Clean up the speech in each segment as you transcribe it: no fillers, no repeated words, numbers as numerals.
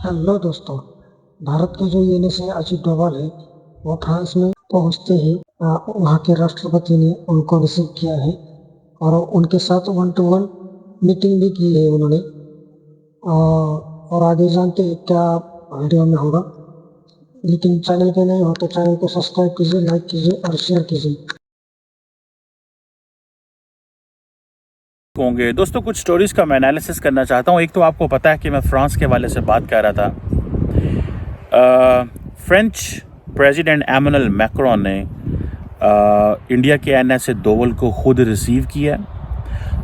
Hello दोस्तों। भारत के जो एनएसए अजीत डोभाल है वो फ्रांस में पहुंचते ही वहाँ के राष्ट्रपति ने उनको रिसीव किया है और उनके साथ वन टू वन मीटिंग भी की है उन्होंने। और आगे जानते हैं क्या वीडियो में होगा, लेकिन चैनल पे नए हो तो चैनल को सब्सक्राइब कीजिए, लाइक कीजिए और शेयर कीजिए। होंगे दोस्तों, कुछ स्टोरीज का मैं एनालिसिस करना चाहता हूँ। एक तो आपको पता है कि मैं फ्रांस के हवाले से बात कर रहा था। फ्रेंच प्रेसिडेंट एमैनुअल मैक्रोन ने इंडिया के एनएसए दोवल को खुद रिसीव किया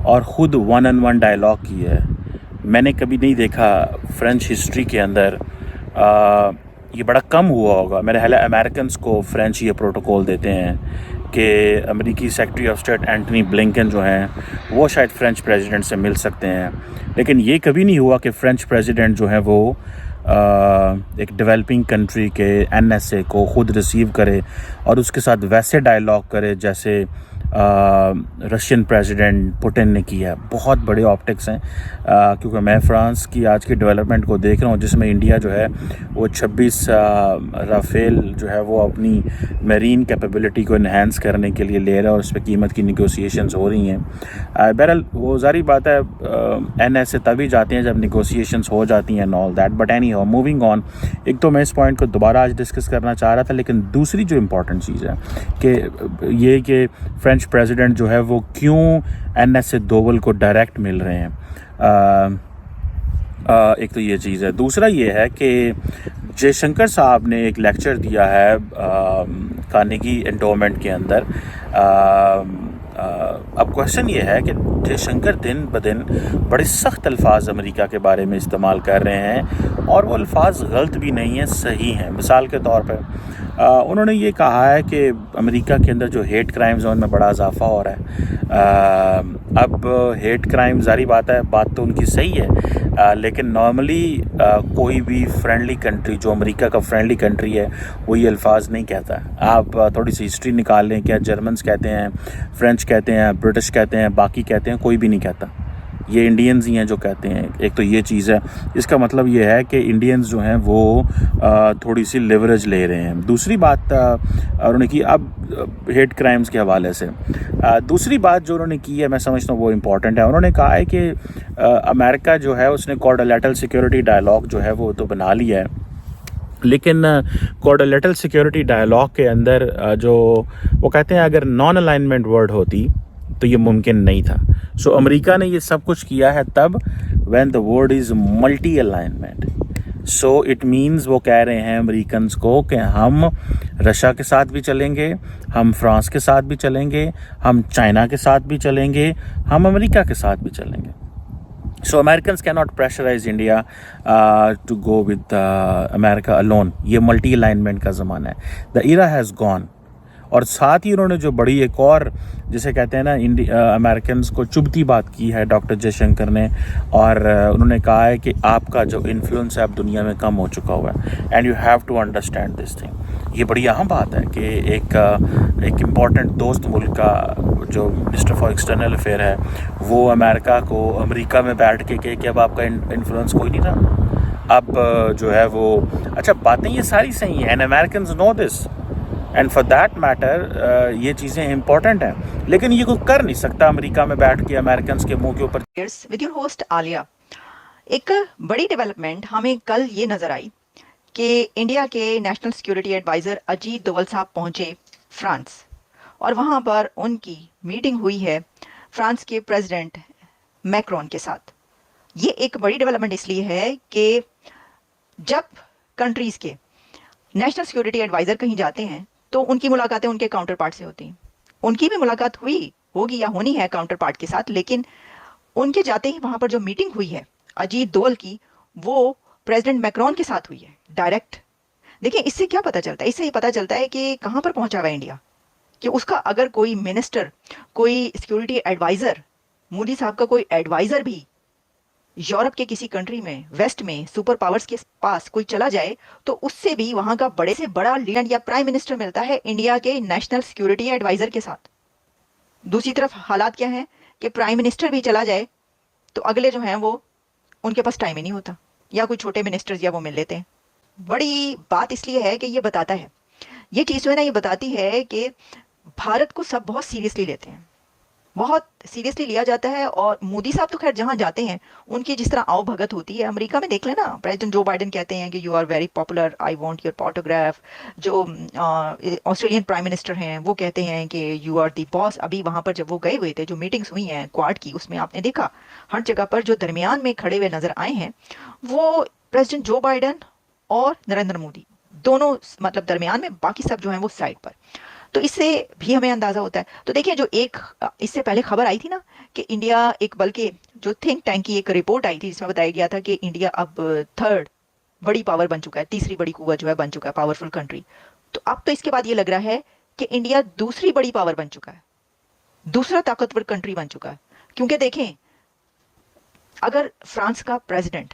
और ख़ुद वन ऑन वन डायलॉग किया है। मैंने कभी नहीं देखा फ्रेंच हिस्ट्री के अंदर, ये बड़ा कम हुआ होगा। मेरे ख्याल अमेरिकन को फ्रेंच ये प्रोटोकॉल देते हैं कि अमेरिकी secretary of state Antony Blinken जो हैं वो शायद फ्रेंच प्रेसिडेंट से मिल सकते हैं, लेकिन ये कभी नहीं हुआ कि फ्रेंच प्रेसिडेंट जो है वो एक डेवलपिंग कंट्री के एनएसए को ख़ुद रिसीव करे और उसके साथ वैसे डायलॉग करे जैसे रशियन प्रेसिडेंट पुतिन ने किया। बहुत बड़े ऑप्टिक्स हैं, क्योंकि मैं फ्रांस की आज की डेवलपमेंट को देख रहा हूँ जिसमें इंडिया जो है वो 26 राफेल जो है वो अपनी मेरीन कैपेबिलिटी को इन्हेंस करने के लिए ले रहा है और उस पर कीमत की निगोसिएशंस हो रही हैं। बहरहाल वो ज़ारी बात है, एनएसए तभी जाते हैं जब निगोसिएशंस हो जाती हैं and all that, but any how moving on. एक तो मैं इस पॉइंट को दोबारा आज डिस्कस करना चाह रहा था, लेकिन दूसरी जो इम्पॉर्टेंट चीज़ है कि ये कि फ्रेंच प्रेसिडेंट जो है वो क्यों एनएसए दोवल को डायरेक्ट मिल रहे हैं। एक तो ये चीज़ है। दूसरा ये है कि जयशंकर साहब ने एक लेक्चर दिया है कार्नेगी एंडोमेंट के अंदर। अब क्वेश्चन ये है कि जयशंकर दिन ब दिन बड़े सख्त अल्फाज अमेरिका के बारे में इस्तेमाल कर रहे हैं और वो अल्फाज गलत भी नहीं हैं, सही हैं। मिसाल के तौर पर उन्होंने ये कहा है कि अमेरिका के अंदर जो हेट क्राइम जोन में बड़ा इजाफा हो रहा है। अब हेट क्राइम ज़ारी बात है, बात तो उनकी सही है, लेकिन नॉर्मली कोई भी फ्रेंडली कंट्री जो अमेरिका का फ्रेंडली कंट्री है वो ये अल्फाज नहीं कहता। आप थोड़ी सी हिस्ट्री निकाल लें, क्या जर्मन्स कहते हैं, फ्रेंच कहते हैं, ब्रिटिश कहते हैं, बाकी कहते हैं, कोई भी नहीं कहता। ये इंडियंस ही हैं जो कहते हैं। एक तो ये चीज़ है, इसका मतलब ये है कि इंडियंस जो हैं वो थोड़ी सी लिवरेज ले रहे हैं। दूसरी बात उन्होंने की अब हेट क्राइम्स के हवाले से, दूसरी बात जो उन्होंने की है मैं समझता हूँ वो इम्पॉर्टेंट है। उन्होंने कहा है कि अमेरिका जो है उसने क्वाड्रिलेटरल सिक्योरिटी डायलॉग जो है वो तो बना लिया है, लेकिन क्वाड्रिलेटरल सिक्योरिटी डायलॉग के अंदर जो वो कहते हैं अगर नॉन अलाइनमेंट वर्ड होती तो ये मुमकिन नहीं था। सो अमेरिका ने ये सब कुछ किया है तब when the word is multi alignment. So it means वो कह रहे हैं अमेरिकन्स को कि हम रशिया के साथ भी चलेंगे, हम फ्रांस के साथ भी चलेंगे, हम चाइना के साथ भी चलेंगे, हम अमेरिका के साथ भी चलेंगे। So Americans cannot pressurize India to go with America alone. ये मल्टी अलाइनमेंट का ज़माना है, द इरा हैज़ गॉन। और साथ ही उन्होंने जो बड़ी एक और जिसे कहते हैं ना अमेरिकन को चुभती बात की है डॉक्टर जयशंकर ने, और उन्होंने कहा है कि आपका जो इन्फ्लुएंस है अब दुनिया में कम हो चुका हुआ है and you have to understand this thing. ये बड़ी अहम बात है कि एक इम्पॉर्टेंट दोस्त मुल्क का जो मिनिस्टर फॉर एक्सटर्नल अफेयर है वो अमेरिका को अमेरिका में बैठ के कहे कि अब आपका इन्फ्लुएंस कोई नहीं रहा। अब जो है वो अच्छा बातें ये सारी सही हैं and Americans know this and for that matter ये चीज़ें इंपॉर्टेंट हैं, लेकिन ये कोई कर नहीं सकता अमेरिका में बैठ के अमेरिकन्स के मुंह के ऊपर। With your host Alia. एक बड़ी डेवलपमेंट हमें कल ये नजर आई कि इंडिया के national security adviser Ajit Doval साहब पहुंचे फ्रांस और वहां पर उनकी मीटिंग हुई है फ्रांस के प्रेसिडेंट मैक्रोन के साथ। ये एक बड़ी डेवलपमेंट इसलिए है कि जब कंट्रीज के नेशनल सिक्योरिटी एडवाइजर कहीं जाते हैं तो उनकी मुलाकातें उनके काउंटर पार्ट से होती हैं। उनकी भी मुलाकात हुई होगी या होनी है काउंटर पार्ट के साथ, लेकिन उनके जाते ही वहां पर जो मीटिंग हुई है अजीत डोवल की वो प्रेसिडेंट मैक्रोन के साथ हुई है डायरेक्ट। देखिए इससे क्या पता चलता है, इससे ये पता चलता है कि कहां पर पहुंचा हुआ है इंडिया, कि उसका अगर कोई मिनिस्टर, कोई सिक्योरिटी एडवाइजर, मोदी साहब का कोई एडवाइजर भी यूरोप के किसी कंट्री में, वेस्ट में, सुपर पावर्स के पास कोई चला जाए तो उससे भी वहां का बड़े से बड़ा लीडर या प्राइम मिनिस्टर मिलता है इंडिया के नेशनल सिक्योरिटी एडवाइजर के साथ। दूसरी तरफ हालात क्या है कि प्राइम मिनिस्टर भी चला जाए तो अगले जो हैं वो उनके पास टाइम ही नहीं होता। या कोई छोटे मिनिस्टर्स या वो मिल लेते हैं। बड़ी बात इसलिए है कि ये बताता है, ये चीज़ जो है ना, ये बताती है कि भारत को सब बहुत सीरियसली लेते हैं, बहुत सीरियसली लिया जाता है। और मोदी साहब तो खैर जहाँ जाते हैं उनकी जिस तरह आओ भगत होती है, अमेरिका में देख लेना, प्रेसिडेंट जो बाइडेन कहते हैं कि you are very popular, I want your photograph. जो ऑस्ट्रेलियन प्राइम मिनिस्टर हैं वो कहते हैं कि यू आर दी बॉस। अभी वहां पर जब वो गए हुए थे, जो मीटिंग्स हुई हैं क्वाड की, उसमें आपने देखा हर जगह पर जो दरमियान में खड़े हुए नजर आए हैं वो प्रेसिडेंट जो बाइडेन और नरेंद्र मोदी, दोनों मतलब दरमियान में, बाकी सब जो है वो साइड पर। तो इससे भी हमें अंदाजा होता है। तो देखिए, जो एक इससे पहले खबर आई थी ना कि इंडिया, एक बल्कि जो थिंक टैंक की एक रिपोर्ट आई थी जिसमें बताया गया था कि इंडिया अब थर्ड बड़ी पावर बन चुका है, तीसरी बड़ी कुवत जो है बन चुका है, पावरफुल कंट्री। तो अब तो इसके बाद ये लग रहा है कि इंडिया दूसरी बड़ी पावर बन चुका है, दूसरा ताकतवर कंट्री बन चुका है। क्योंकि देखें, अगर फ्रांस का प्रेसिडेंट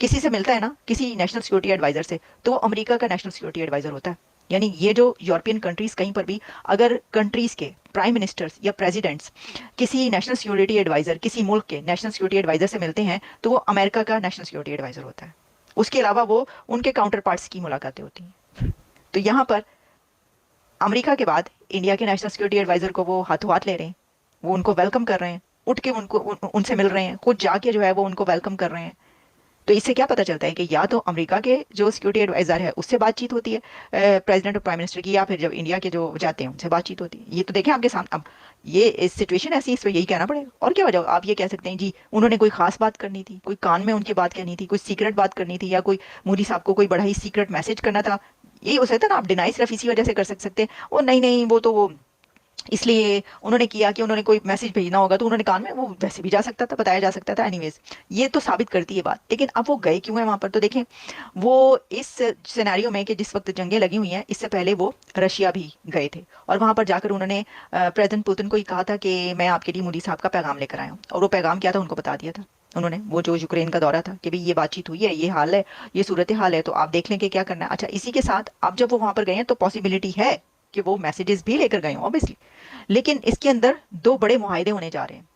किसी से मिलता है ना, किसी नेशनल सिक्योरिटी एडवाइजर से, तो वो अमेरिका का नेशनल सिक्योरिटी एडवाइजर होता है। यानी ये जो यूरोपियन कंट्रीज कहीं पर भी अगर कंट्रीज के प्राइम मिनिस्टर्स या प्रेसिडेंट्स किसी नेशनल सिक्योरिटी एडवाइजर, किसी मुल्क के नेशनल सिक्योरिटी एडवाइजर से मिलते हैं, तो वो अमेरिका का नेशनल सिक्योरिटी एडवाइजर होता है। उसके अलावा वो उनके काउंटर पार्ट्स की मुलाकातें होती हैं। तो यहाँ पर अमेरिका के बाद इंडिया के नेशनल सिक्योरिटी एडवाइजर को वो हाथों हाथ ले रहे हैं, वो उनको वेलकम कर रहे हैं, उठ के उनसे मिल रहे हैं, खुद जाके जो है वो उनको वेलकम कर रहे हैं। तो इससे क्या पता चलता है कि या तो अमेरिका के जो सिक्योरिटी एडवाइजर है उससे बातचीत होती है प्रेसिडेंट और प्राइम मिनिस्टर की, या फिर जब इंडिया के जो जाते हैं उनसे बातचीत होती है। ये तो देखें आपके सामने, अब ये इस सिचुएशन ऐसी, इस पर यही कहना पड़ेगा। और क्या वजह, आप ये कह सकते हैं जी उन्होंने कोई खास बात करनी थी, कोई कान में उनकी बात कहनी थी, कोई सीक्रेट बात करनी थी, या कोई मोदी साहब को कोई बड़ा ही सीक्रेट मैसेज करना था, यही हो सकता है ना। आप डिनाई सिर्फ इसी वजह से कर सकते हैं, और नहीं नहीं वो तो वो इसलिए उन्होंने किया कि उन्होंने कोई मैसेज भेजना होगा तो उन्होंने कान में, वो वैसे भी जा सकता था, बताया जा सकता था। एनीवेज, ये तो साबित करती है बात। लेकिन अब वो गए क्यों है वहां पर, तो देखें, वो इस सिनेरियो में कि जिस वक्त जंगें लगी हुई हैं, इससे पहले वो रशिया भी गए थे, और वहां पर जाकर उन्होंने प्रेसिडेंट पुतिन को ही कहा था कि मैं आपके लिए मोदी साहब का पैगाम लेकर आया हूँ। और वो पैगाम क्या था उनको बता दिया था उन्होंने, वो जो यूक्रेन का दौरा था कि भाई ये बातचीत हुई है, ये हाल है, ये सूरत हाल है, तो आप देख लें कि क्या करना है। अच्छा, इसी के साथ अब जब वो वहां पर गए हैं तो पॉसिबिलिटी है कि वो मैसेजेस भी लेकर गए हों ऑब्वियसली। लेकिन इसके अंदर दो बड़े मुआहदे होने जा रहे हैं,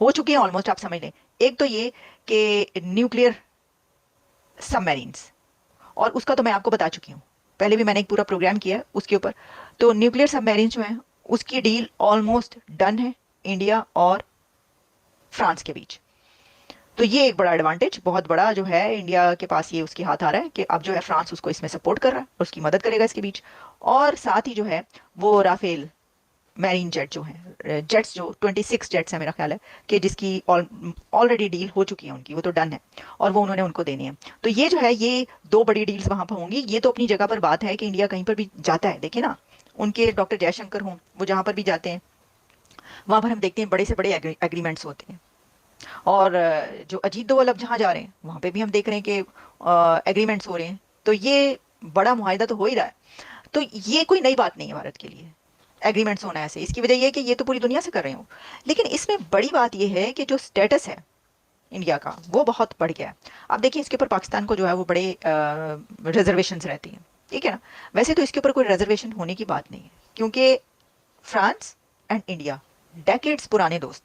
हो चुके हैं ऑलमोस्ट, आप समझ लें। एक तो ये कि न्यूक्लियर सबमरीन्स, और उसका तो मैं आपको बता चुकी हूँ, पहले भी मैंने एक पूरा प्रोग्राम किया है उसके ऊपर। तो न्यूक्लियर सबमरीन जो है उसकी डील ऑलमोस्ट डन है इंडिया और फ्रांस के बीच। तो ये एक बड़ा एडवांटेज, बहुत बड़ा जो है इंडिया के पास, ये उसके हाथ आ रहा है कि अब जो है फ्रांस उसको इसमें सपोर्ट कर रहा है और उसकी मदद करेगा इसके बीच। और साथ ही जो है वो राफेल मैरीन जेट जो है, जेट्स जो 26 जेट्स है मेरा ख्याल है कि जिसकी ऑलरेडी डील हो चुकी है उनकी, वो तो डन है और वो उन्होंने उनको देनी है। तो ये जो है, ये दो बड़ी डील्स वहां पर होंगी। ये तो अपनी जगह पर बात है कि इंडिया कहीं पर भी जाता है, देखिए ना, उनके डॉक्टर जयशंकर हों, वो जहां पर भी जाते हैं वहां पर हम देखते हैं बड़े से बड़े एग्रीमेंट्स होते हैं। और जो अजीत दोवल अब जहाँ जा रहे हैं वहां पे भी हम देख रहे हैं कि एग्रीमेंट्स हो रहे हैं। तो ये बड़ा मुआहिदा तो हो ही रहा है। तो ये कोई नई बात नहीं है भारत के लिए एग्रीमेंट्स होना ऐसे। इसकी वजह यह है कि ये तो पूरी दुनिया से कर रहे हो। लेकिन इसमें बड़ी बात यह है कि जो स्टेटस है इंडिया का वो बहुत बढ़ गया है। अब देखिए, इसके ऊपर पाकिस्तान को जो है वो बड़े रिजर्वेशंस रहती हैं, ठीक है ना। वैसे तो इसके ऊपर कोई रिजर्वेशन होने की बात नहीं है, क्योंकि फ्रांस एंड इंडिया डेकेड्स पुराने दोस्त